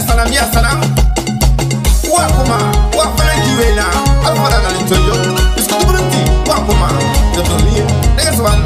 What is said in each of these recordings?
ya salam. Wa kuma wa fana kiwena alfada na litoyo. Isku burunti wa kuma jabumi daga swan.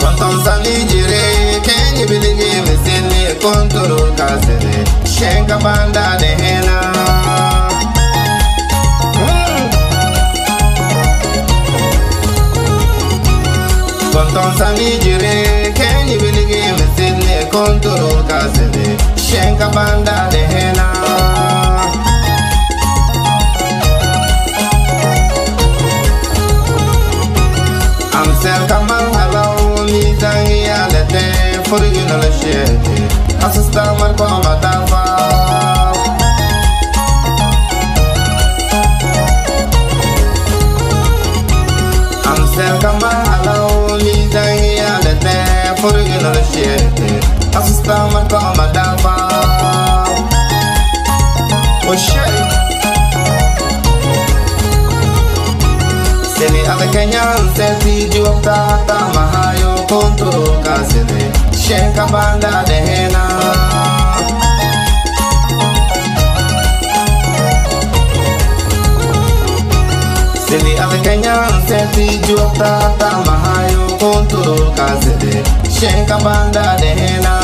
Konton sani jire kenyi biligi mesini kontoro kasede shenka banda de hena. Konton sani jire kenyi biligi mesini kontoro kasede shenka banda de hena. Amsel kamal halau mizangi alete furigin ala shete asista marko amadafa. Amsel kamal halau mizangi alete furigin ala shete asista marko amadafa. Oh shit. Seni ala kenyan seti juwakta ta mahayo kontoro kasede shenka banda de hena. Seni ala kenyan seti juwakta ta mahayo kontoro kasede shenka banda de hena.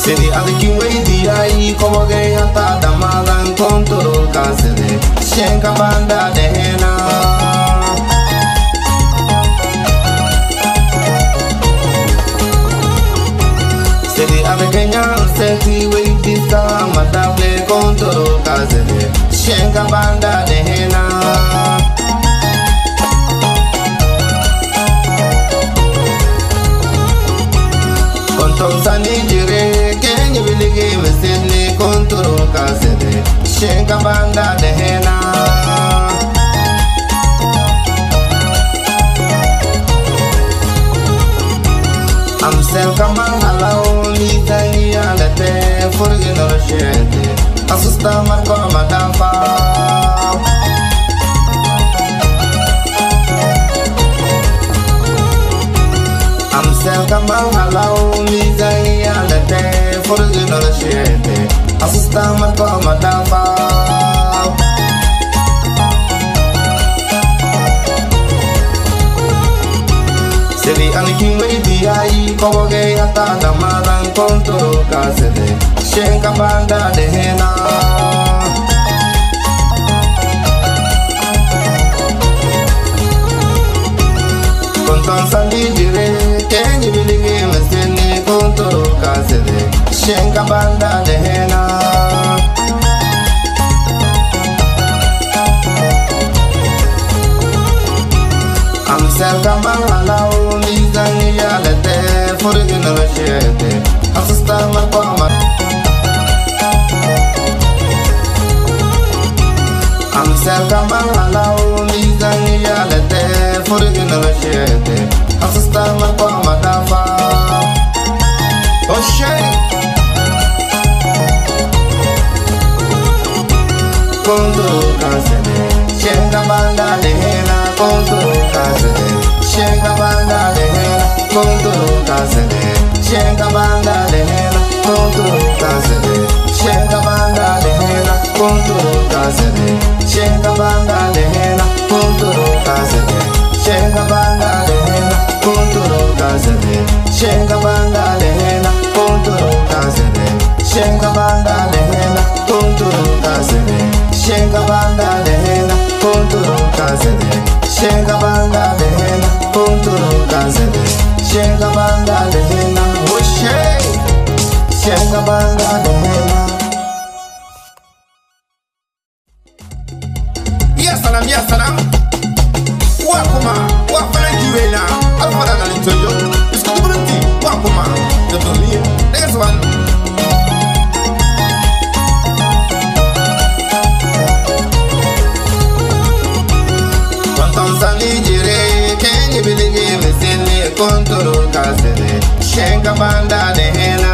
Seni adikin weidi ai como gay ata damadan kontoro kasede shenka banda de hena. Seni adikenya seti weidi sa madable kontoro kasede shenka banda de hena. Konton sani jire kenyi biligi mesini kontoro kasede shenka banda de hena. Amsel kamal halau mizangi alete furigin ala shete asista marko amadafa. Amsel kamal halau mizangi alete furigin ala shete asista marko amadafa. Seni anikin weidi ai como gay ata damadan kontoro kasede shenka banda de hena. Konton sani jire kenyi biligi mesini kontoro kasede shenka banda de hena. Amsel kamal halau mizangi alete furigin ala shete asista marko amadafa. Amsel kamal halau mizangi alete furigin ala shete asista marko amadafa. Oh shit. Kontoro kasede shenka banda de hena. Kontoro kasede shenka banda de hena. Kontoro kasede shenka banda de hena. Kontoro kasede shenka banda de hena. Kontoro kasede shenka banda de hena. Kontoro kasede shenka banda de hena. Kontoro kasede shenka banda de hena. Kontoro kasede shenka banda de hena. Kontoro kasede shenka banda de hena. Kontoro kasede shenka banda de hena. Kontoro kasede shenka banda de hena. Oh shit. Shenka banda de hena. Ya salam ya salam. Wa kuma wa fana kiwena alfada na litoyo. Isku burunti wa kuma jabumi daga swan. Konton sani jire kenyi biligi mesini kontoro kasede shenka banda de hena.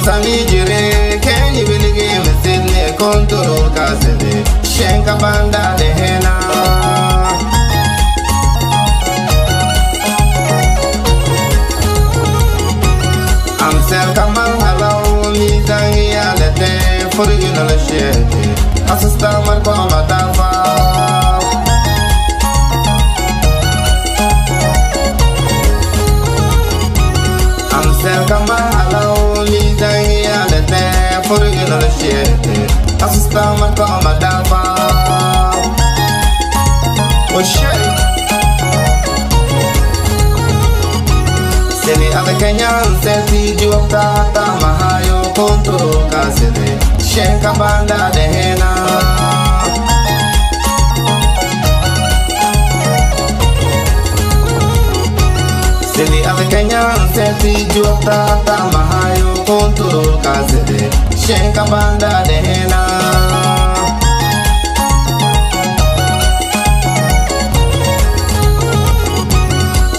sani jire kenyi biligi mesene control kasede shenka banda de hena amsel kamal halau ni tangi alete forgina la shete asista marko matafa amsel kamal halau ni tangi alete forgina la shete asista marko matafa oh shit. Seni ave kenyan seti juopta ta mahayo kontoro kasede shenka banda de hena Seni ave kenyan seti juopta ta mahayo kontoro kasede shenka banda de hena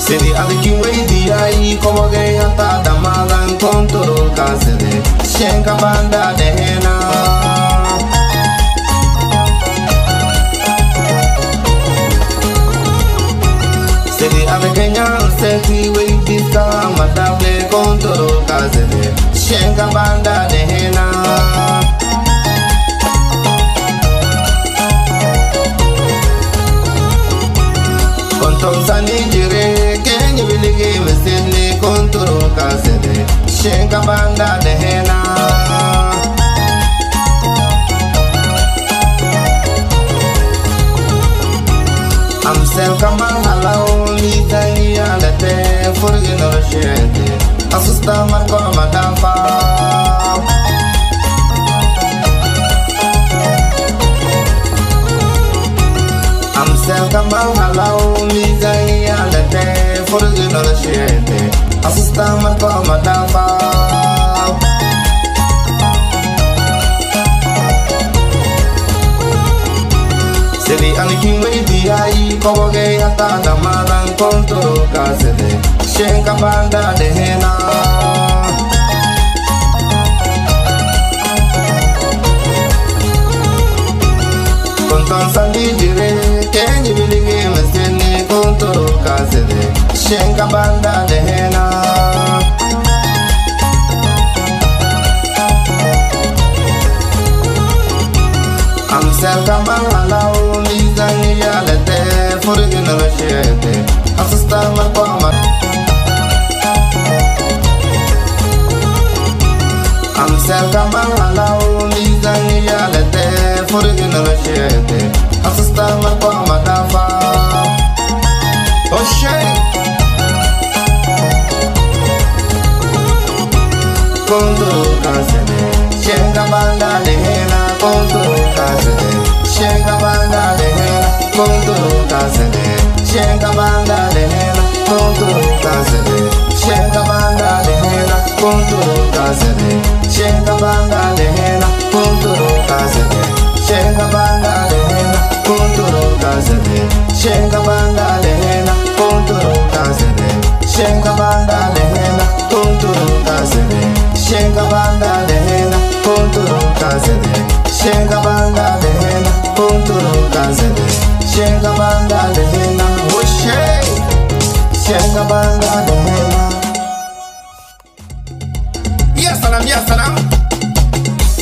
Sedi ave kinwei di ai como gay hata damagan kontoro kasede shenka banda de hena Sedi ave kenyan seti wei dista madable kontoro kasede shenka banda de hena Konton sani jire kenyi biligi mesene kontoro kasede shenka banda de hena Amsel kamal halau ni tangi alete forgina la shete asusta marko matafa Amsel kamal halau ni tangi alete forgina la shete asusta marko matafa Sedi anikin wei di ai kogo gay hata damadan kontoro kasede shenka banda de hena Konton sandi jire kenyi biligi mesene kontoro kasede shenka banda de hena Amsel kamal halau ni zangi alete forgina la shete asista marko Amsel kamal halau ni zangi alete forgina la shete asista marko matafa oh shit Kontoro kasede shenka banda de hena Kontoro kasede shenka banda de hena Kontoro kasede shenka banda de hena Kontoro kasede shenka banda de hena Kontoro kasede shenka banda de hena Kontoro kasede shenka banda de hena Kontoro kasede shenka banda de hena Kontoro kasede shenka banda de hena Kontoro kasede shenka banda de hena Kontoro kasede shenka banda de hena Kontoro kasede shenka banda de hena oh shit shenka banda de hena ya salam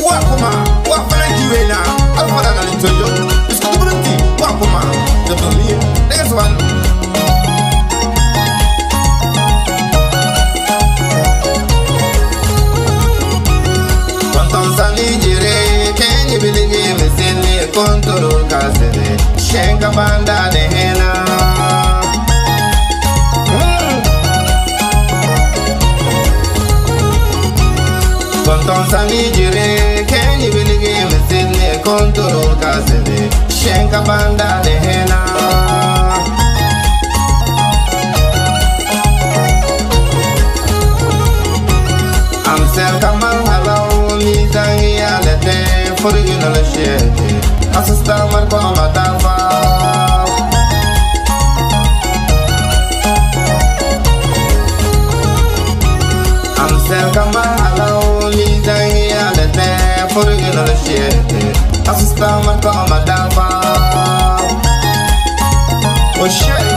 wakuma wafana jiwena alfada na lintoyo iskutu brunti wakuma totomi next one Sani jire kenyi biligi mesene kontoro kasede shenka banda de hena Konton sani jire kenyi biligi mesene kontoro kasede shenka banda de hena Amsel kamal halau ni tangi alete forgina la shete asista marko matafa Amsel kamal halau ni forget the shit. I just stand my car, my downfall. Oh shit.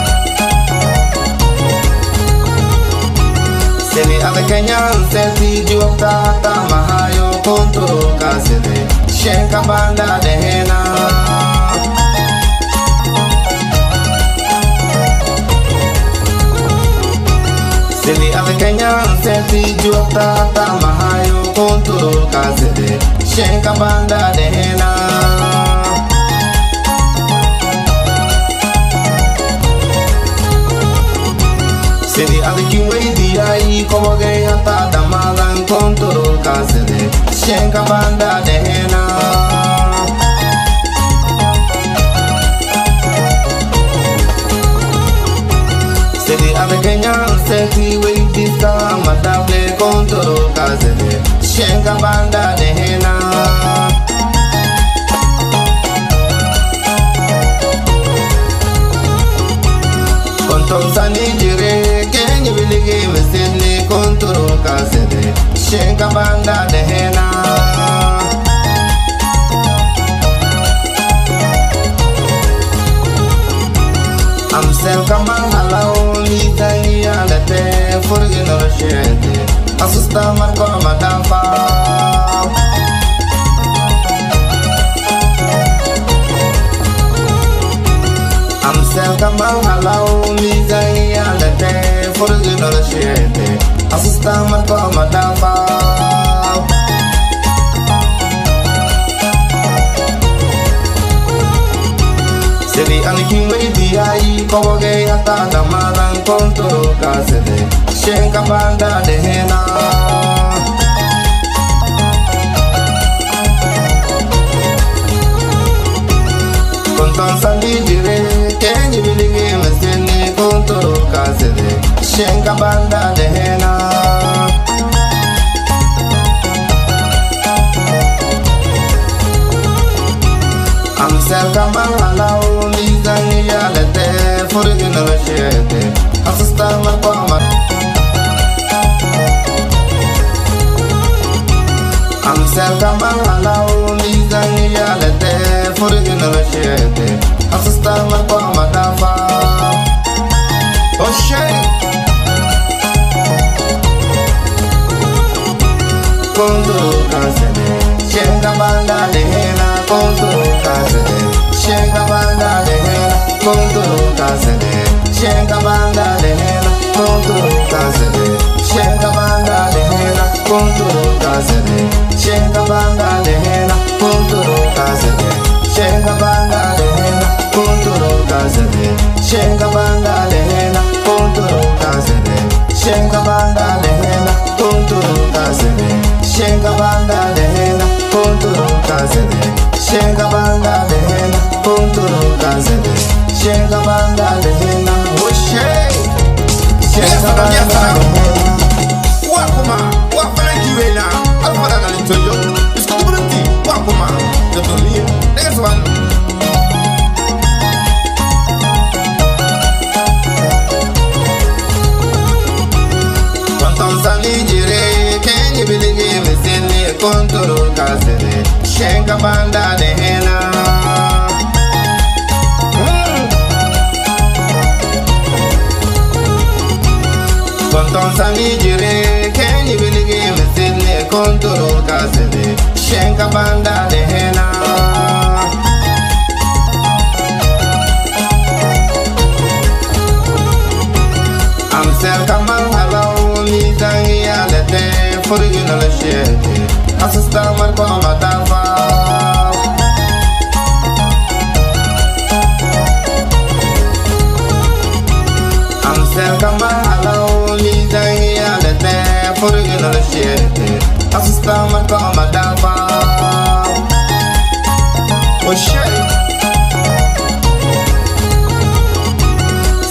Seni ave Kenyan seti juopta mahayo kontoro kasede shenka banda dehena. Seni ave Kenyan seti juopta mahayo kontoro kasede shenka banda dehena. Seni adikin wedi ai como gay ata damalan kontoro kasede shenka banda dehena. Seni adikin seti wedi sa matable kontoro kasede shenka banda dehena. Konton sani jire kenyi biligi mesini kontoro kasede shenka banda dehena. Amsel kaman halau mitani alete forget no shete asusta marko madafa. Amsel kaman halau mitani alete forget no shete asusta marko madafa. Seni anikin wedi ai como gay ata damalan kontoro kasede shenka banda dehena. Konton sandi jire kenyi biligi mesini kontoro kasede shenka banda dehena. Amsel kaman halau mizani alete forget no shete asusta marko mat. Amsel kaman halau mizani alete forget no shete asusta marko madafa. Oh shit. Kontoro kasede shenka banda dehena kontoro kasede shenka banda dehena kontoro kasede shenka banda dehena kontoro kasede shenka banda dehena kontoro kasede shenka banda dehena kontoro kasede shenka banda dehena kontoro kasede shenka banda dehena kontoro kasede shenka banda dehena kontoro kasede shenka banda dehena kontoro kasede shenka banda dehena kontoro kasede shenka banda dehena. Oshe shenka banda dehena. Wakuma wakuna kiwena alfada na litoyo iskubruti wakuma dotoli next one. Konton sani jire kenyi biligi mesini kontoro kasede shenka banda dehena. Konton sani jire kenyi biligi mesini kontoro kasede shenka banda dehena. Amsel kaman halau mizani alete forget no shete asusta marko madafa. Amsel kaman halau mizani alete forget no shete asusta marko madafa. Oh shit.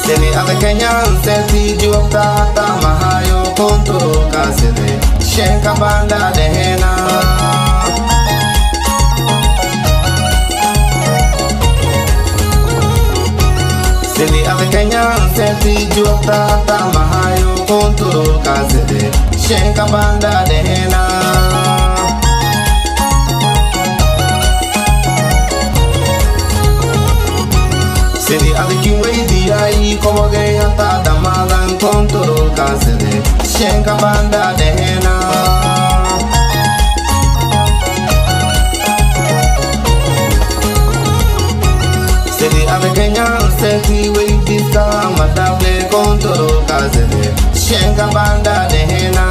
Seni ave Kenyan seti juopta mahayo kontoro kasede shenka banda dehena. Seni ave Kenyan seti juopta mahayo kontoro kasede shenka banda dehena. Sidi adiki weidi ai como gay ata damagan kontoro kasede shenka banda dehena Sidi adekenya seti weidi sa madable kontoro kasede shenka banda dehena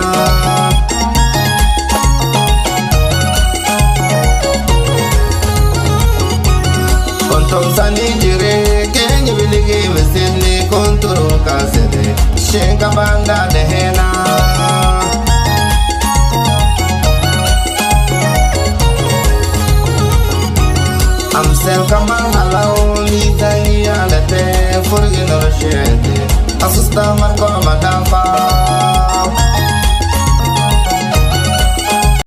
Kontom sani jire kenye biligi mesini kontoro kasede shenka banda dehena Amsel kaman halao ni tangi alete furgi no shente asusta marko mada